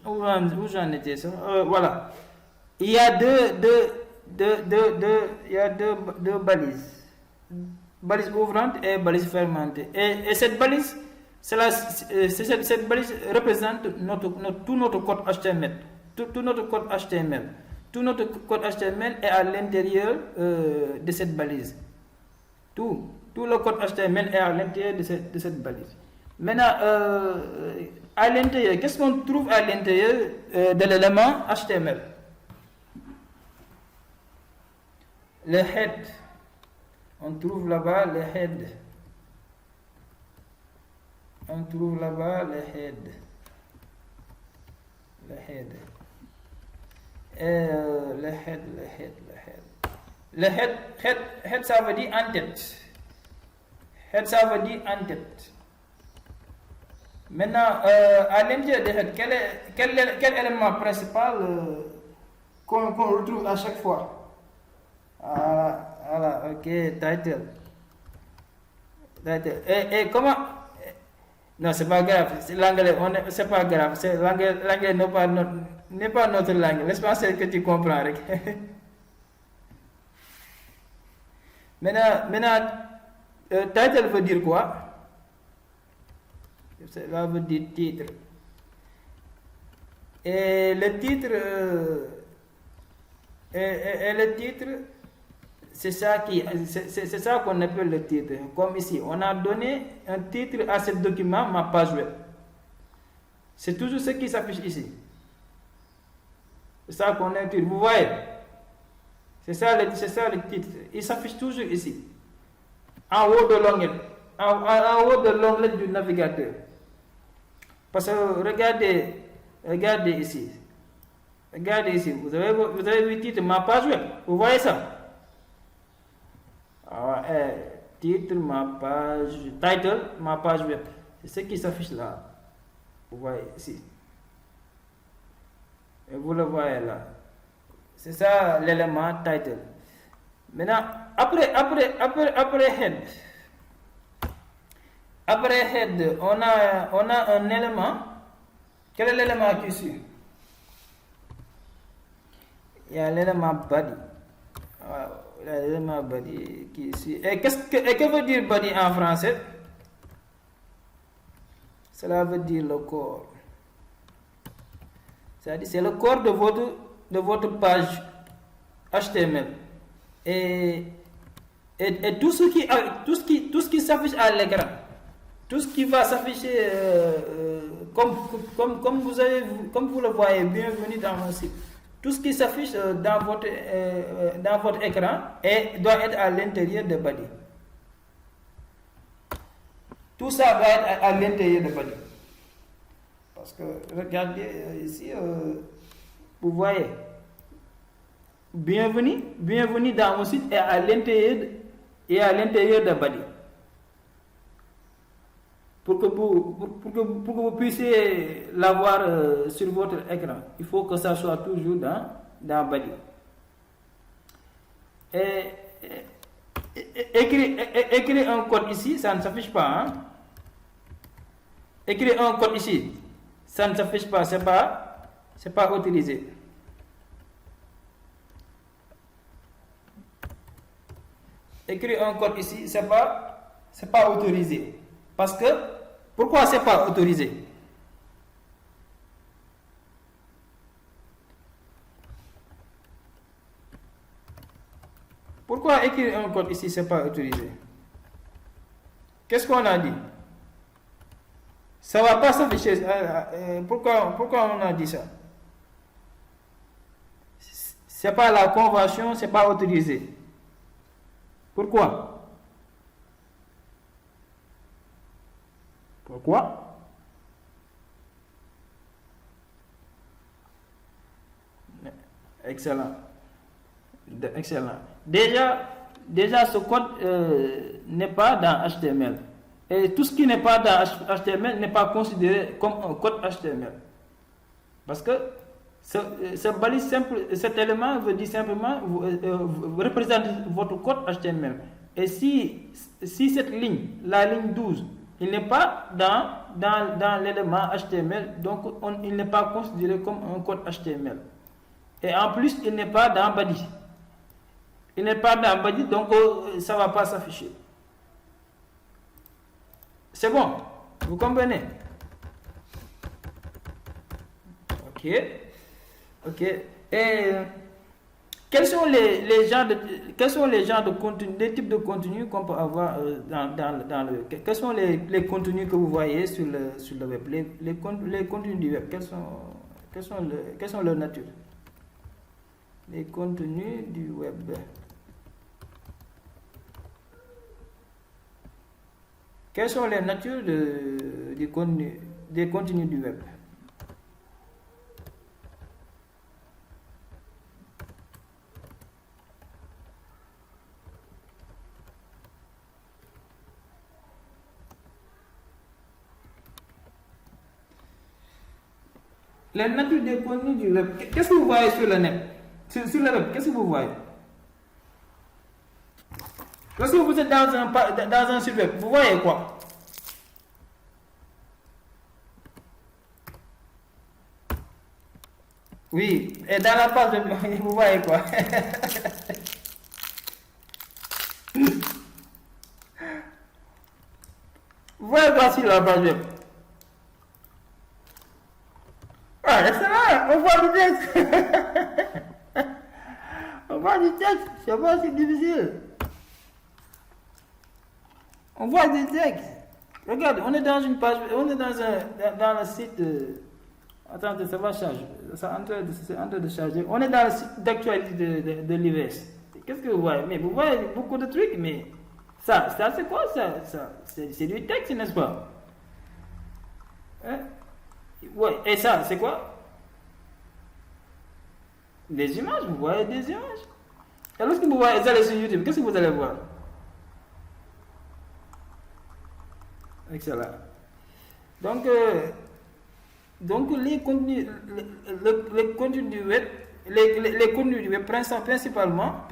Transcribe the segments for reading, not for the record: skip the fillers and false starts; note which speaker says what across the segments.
Speaker 1: Où j'en étais ça? Voilà. Il y a deux balises. Balise ouvrante et balise fermante. Et cette balise, cette balise représente tout notre code HTML. Tout notre code HTML. Tout notre code HTML est à l'intérieur de cette balise. Tout le code HTML est à l'intérieur de cette balise. Maintenant, à l'intérieur, qu'est-ce qu'on trouve à l'intérieur de l'élément HTML? Le head. On trouve là-bas le head. On trouve là-bas le head. Le head. Le head, ça veut dire en tête. Head, ça veut dire en tête. Maintenant, à l'intérieur de head, quel élément principal qu'on retrouve à chaque fois? Voilà, ok, title. Et comment? Non, c'est pas grave. C'est l'anglais, c'est pas grave. L'anglais n'est pas notre langue. Laisse-moi que tu comprends. Maintenant, title veut dire quoi? Cela veut dire titre. Et le titre, c'est ça qu'on appelle le titre. Comme ici, on a donné un titre à ce document, ma page web. C'est toujours ce qui s'affiche ici. C'est ça qu'on a titre. Vous voyez? C'est ça le titre. Il s'affiche toujours ici. En haut de l'onglet. En haut de l'onglet du navigateur. Parce que regardez ici. Regardez ici. Vous avez vu le titre, ma page web. Vous voyez ça? Titre, title, ma page web. C'est ce qui s'affiche là. Vous voyez ici. Et vous le voyez là. C'est ça l'élément title. Maintenant, après head. Après head, on a un élément. Quel est l'élément qui suit? Il y a l'élément body. L'élément body qui suit. Et que veut dire body en français? Cela veut dire le corps. C'est-à-dire c'est le corps de votre page HTML. Et tout ce qui s'affiche à l'écran, tout ce qui va s'afficher comme vous le voyez, bienvenue dans mon site. Tout ce qui s'affiche dans votre écran doit être à l'intérieur de body. Tout ça doit être à l'intérieur de body. Parce que regardez ici, vous voyez, bienvenue dans mon site est à l'intérieur de body. Pour que vous puissiez l'avoir sur votre écran, il faut que ça soit toujours dans body. Écrire un code ici, ça ne s'affiche pas. Hein? Écrire un code ici, ça ne s'affiche pas, c'est pas autorisé. Écrire un code ici, c'est pas autorisé. Parce que, pourquoi c'est pas autorisé? Pourquoi écrire un code ici, c'est pas autorisé? Qu'est-ce qu'on a dit? Ça va pas s'afficher. Pourquoi on a dit ça? C'est pas la convention, c'est pas autorisé. Pourquoi? Excellent. Déjà ce code n'est pas dans HTML. Et tout ce qui n'est pas dans HTML n'est pas considéré comme un code HTML. Parce que cet élément veut dire simplement représente votre code HTML. Et si cette ligne, la ligne 12, il n'est pas dans l'élément HTML, donc il n'est pas considéré comme un code HTML. Et en plus, il n'est pas dans body. Il n'est pas dans body, donc ça ne va pas s'afficher. C'est bon, vous comprenez? Ok. Et quels sont les genres de contenu, les types de contenus qu'on peut avoir quels sont les contenus que vous voyez sur le web, les contenus du web, quelles sont leurs natures? Les contenus du web. Quelles sont les natures des contenus du web? Les natures des contenus du web. Qu'est-ce que vous voyez sur le net? Sur le web, qu'est-ce que vous voyez? Lorsque vous êtes dans un site web, vous voyez quoi? Oui, et dans la page web, vous voyez quoi? Vous voyez quoi sur la page web? Ah, c'est là, on voit du texte. On voit du texte, c'est pas si difficile. On voit des textes. Regarde, on est dans une page, on est dans le site. Attendez, ça va charger. C'est en train de charger. On est dans le site d'actualité de l'IVS. Qu'est-ce que vous voyez? Mais vous voyez beaucoup de trucs, mais ça c'est quoi ça? C'est du texte, n'est-ce pas? Hein? Ouais, et ça, c'est quoi? Des images, vous voyez des images. Et lorsque vous allez sur YouTube, qu'est-ce que vous allez voir? Excellent. Donc les contenus, les contenus du web, les contenus du web, principalement,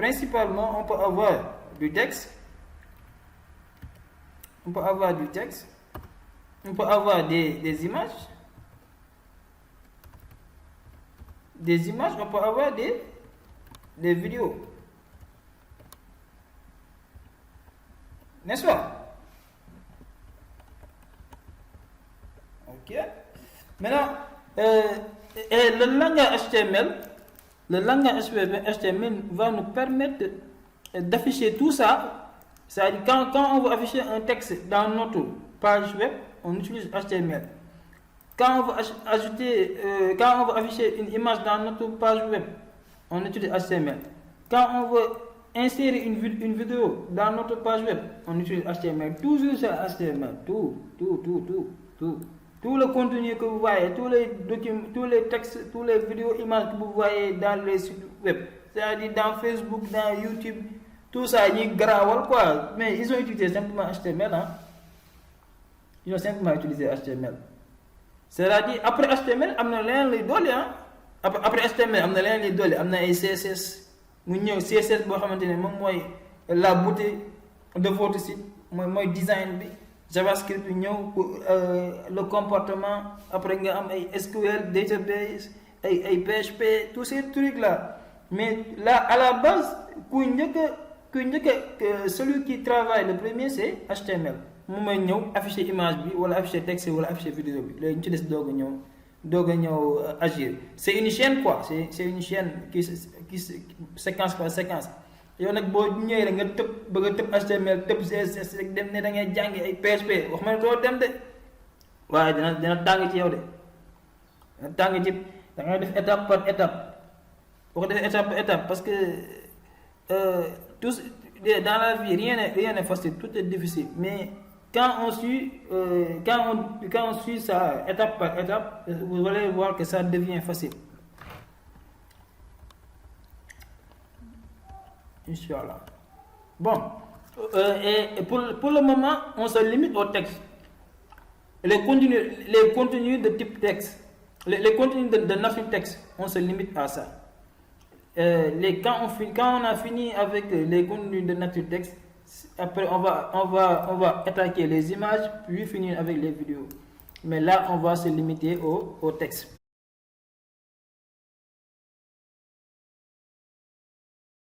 Speaker 1: on peut avoir du texte. On peut avoir du texte. On peut avoir des images. Des images, on peut avoir des vidéos. N'est-ce pas? Ok. Maintenant, le langage HTML va nous permettre d'afficher tout ça. C'est-à-dire quand on veut afficher un texte dans notre page web, on utilise HTML. Quand on veut afficher une image dans notre page web, on utilise HTML. Quand on veut insérer une vidéo dans notre page web, on utilise HTML. Toujours c'est HTML. Tout. Tout le contenu que vous voyez, tous les documents, tous les textes, tous les vidéos, images que vous voyez dans les sites web, c'est-à-dire dans Facebook, dans YouTube, tout ça, ils gravent quoi. Mais ils ont utilisé simplement HTML. Hein? Ils ont simplement utilisé HTML. C'est-à-dire, après HTML, am na leneen lay dolli hein. Après HTML, am na leneen lay dolli, am na ay CSS. Mu ñëw CSS boo xamante ne moom mooy la beauté de votre site, mooy design bi. JavaScript bi ñëw pour le comportement. Après nga am ay SQL, database, ay PHP, tous ces trucs là. Mais là, à la base, celui qui travaille le premier, c'est HTML. Mu may ñëw afficher image bi wala afficher texte wala afficher vidéo bi léegi ñu ci des doog a ñëw agir. C'est une chaîne quoi, c'est une chaîne qui séquence par séquence. Yow nag boo ñëwee rek nga bëgg a tëb HTML tëb CSS rek dem ne da ngay jàngi ay PHP wax ma ne doo dem de waaye dina tàng ci yow de dina tàng ci da ngay def étape par étape boo ko defee étape par étape parce que tout dans la vie rien n'est facile, tout est difficile, mais quand on suit ça étape par étape, vous allez voir que ça devient facile. Inch'Allah. Bon, et pour le moment, on se limite au texte. Les contenus de type texte, les contenus de nature texte, on se limite à ça. Quand on a fini avec les contenus de nature texte, Après, on va attaquer les images, puis finir avec les vidéos. Mais là, on va se limiter au texte.